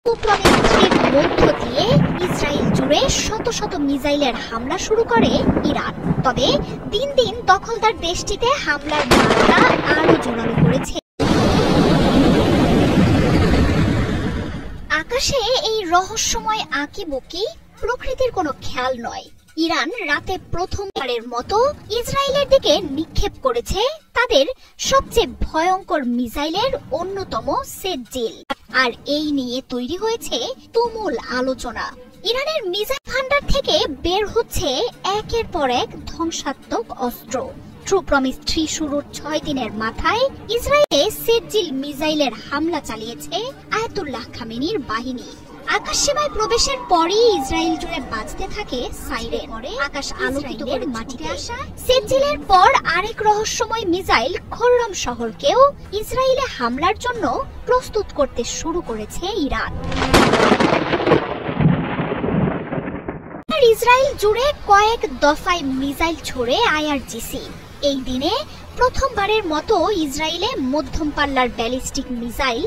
মধ্য দিয়ে ইসরায়েল জুড়ে শত শত মিসাইলের হামলা শুরু করে ইরান। তবে দিন দিন দখলদার দেশটিতে হামলার মাত্রা আরো জোরালো করেছে। আকাশে এই রহস্যময় আঁকিবুকি প্রকৃতির কোনো খেয়াল নয়। ইরান রাতে প্রথমবারের মতো ইসরায়েলের দিকে নিক্ষেপ করেছে তাদের সবচেয়ে ভয়ঙ্কর মিসাইলের অন্যতম সেজ্জিল। আর এই নিয়ে তৈরি হয়েছে তুমুল আলোচনা। ইরানের মিসাইল ভান্ডার থেকে বের হচ্ছে একের পর এক ধ্বংসাত্মক অস্ত্র। ট্রু প্রমিস 3 শুরুর 6 দিনের মাথায় ইসরায়েলে সেজ্জিল মিসাইলের হামলা চালিয়েছে আয়াতুল্লাহ খামেনির বাহিনী। আকাশসীমায় প্রবেশের পরই ইসরায়েল জুড়ে বাজতে থাকে সাইরেন। আকাশ আলোকিত করে মাটিতে আসা সেজ্জিলের পর আরেক রহস্যময় মিসাইল খোররম শহরকেও ইসরায়েলে হামলার জন্য প্রস্তুত করতে শুরু করেছে ইরান। ইসরায়েল জুড়ে কয়েক দফায় মিসাইল ছোড়ে আইআরজিসি। এই দিনে প্রথমবারের মতো ইসরায়েলে মধ্যম পাল্লার ব্যালিস্টিক মিসাইল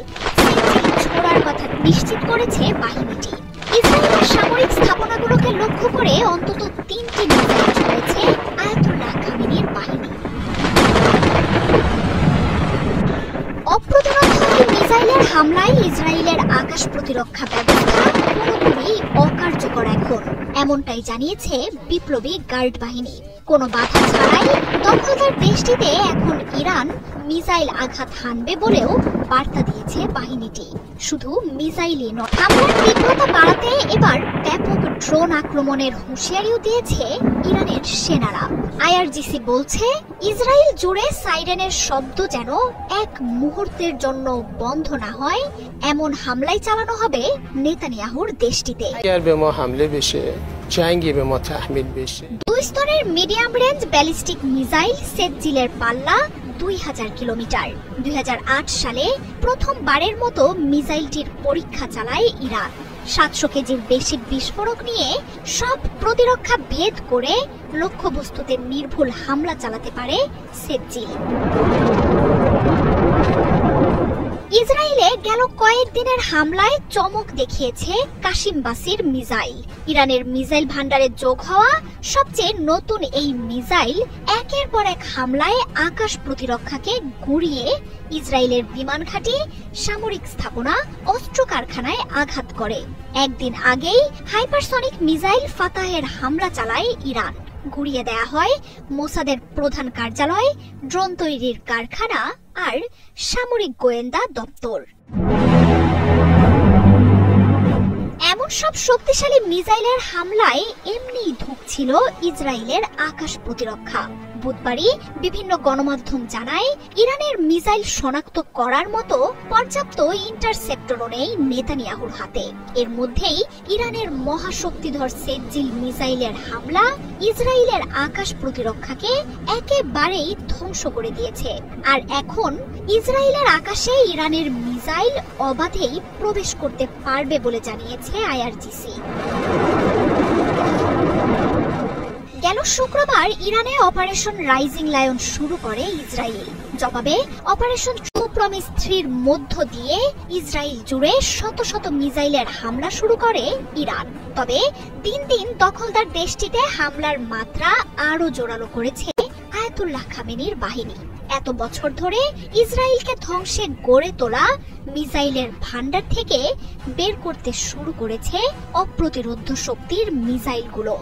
ছোড়ার কথা নিশ্চিত করেছে বাহিনীটি। ইসরায়েলের সামরিক স্থাপনাগুলোকে লক্ষ্য করে অন্তত 3টি মিসাইল ছুড়েছে আয়াতুল্লাহ খামেনির বাহিনী। অপ্রতিরোধ মিসাইলের হামলায় ইসরায়েলের আকাশ প্রতিরক্ষা ব্যবস্থা পুরোপুরি অকার্যকর এখন, এমনটাই জানিয়েছে বিপ্লবী গার্ড বাহিনী। কোনো বাধা ছাড়াই দখলদার দেশটিতে এখন ইরান মিসাইল আঘাত হানবে বলেও বার্তা দিয়েছে বাহিনীটি। শুধু মিসাইলই নয়, হামলার তীব্রতা বাড়াতে এবার ব্যাপক ড্রোন আক্রমণের হুঁশিয়ারিও দিয়েছে ইরানের সেনারা। আইআরজিসি বলছে ইসরায়েল জুড়ে সাইরেনের শব্দ যেন এক মুহূর্তের জন্য বন্ধ না হয়, এমন হামলাই চালানো হবে নেতানিয়াহুর দেশটিতে। দুই স্তরের মিডিয়াম রেঞ্জ ব্যালিস্টিক মিসাইল সেজ্জিলের পাল্লা 2000 কিলোমিটার। 2008 সালে প্রথমবারের মতো মিসাইলটির পরীক্ষা চালায় ইরান। 700 কেজির বেশি বিস্ফোরক নিয়ে সব প্রতিরক্ষা ভেদ করে লক্ষ্যবস্তুতে নির্ভুল হামলা চালাতে পারে সেজ্জিল। ইসরায়েলে গেল কয়েকদিনের হামলায় চমক দেখিয়েছে কাশিম বাসির মিসাইল। ইরানের মিসাইল ভান্ডারে যোগ হওয়া সবচেয়ে নতুন এই মিসাইল একের পর এক হামলায় আকাশ প্রতিরক্ষাকে গুঁড়িয়ে ইসরায়েলের বিমান ঘাঁটি, সামরিক স্থাপনা, অস্ত্র কারখানায় আঘাত করে। একদিন আগেই হাইপারসনিক মিসাইল ফাতাহের হামলা চালায় ইরান। গুঁড়িয়ে দেয়া হয় মোসাদের প্রধান কার্যালয়, ড্রোন তৈরির কারখানা আর সামরিক গোয়েন্দা দপ্তর। এমন সব শক্তিশালী মিসাইলের হামলায় এমনিই ধুঁকছিল ইসরায়েলের আকাশ প্রতিরক্ষা। বুধবারই বিভিন্ন গণমাধ্যম জানায় ইরানের মিসাইল শনাক্ত করার মতো পর্যাপ্ত ইন্টারসেপ্টরও নেই নেতানিয়াহুর হাতে। এর মধ্যেই ইরানের মহাশক্তিধর সেজ্জিল মিসাইলের হামলা ইসরায়েলের আকাশ প্রতিরক্ষাকে একেবারেই ধ্বংস করে দিয়েছে। আর এখন ইসরায়েলের আকাশে ইরানের মিসাইল অবাধেই প্রবেশ করতে পারবে বলে জানিয়েছে আইআরজিসি। গেল শুক্রবার ইরানে অপারেশন রাইজিং লায়ন শুরু করে ইসরায়েল। জবাবে অপারেশন ট্রু প্রমিস 3 মধ্য দিয়ে ইসরায়েল জুড়ে শত শত মিসাইলের হামলা শুরু করে ইরান। তবে দিন দিন দখলদার দেশটিতে হামলার মাত্রা আরো জোরালো করেছে আয়াতুল্লাহ খামেনির বাহিনী। এত বছর ধরে ইসরায়েলকে ধ্বংসে গড়ে তোলা মিসাইলের ভান্ডার থেকে বের করতে শুরু করেছে অপ্রতিরোধ্য শক্তির মিসাইলগুলো।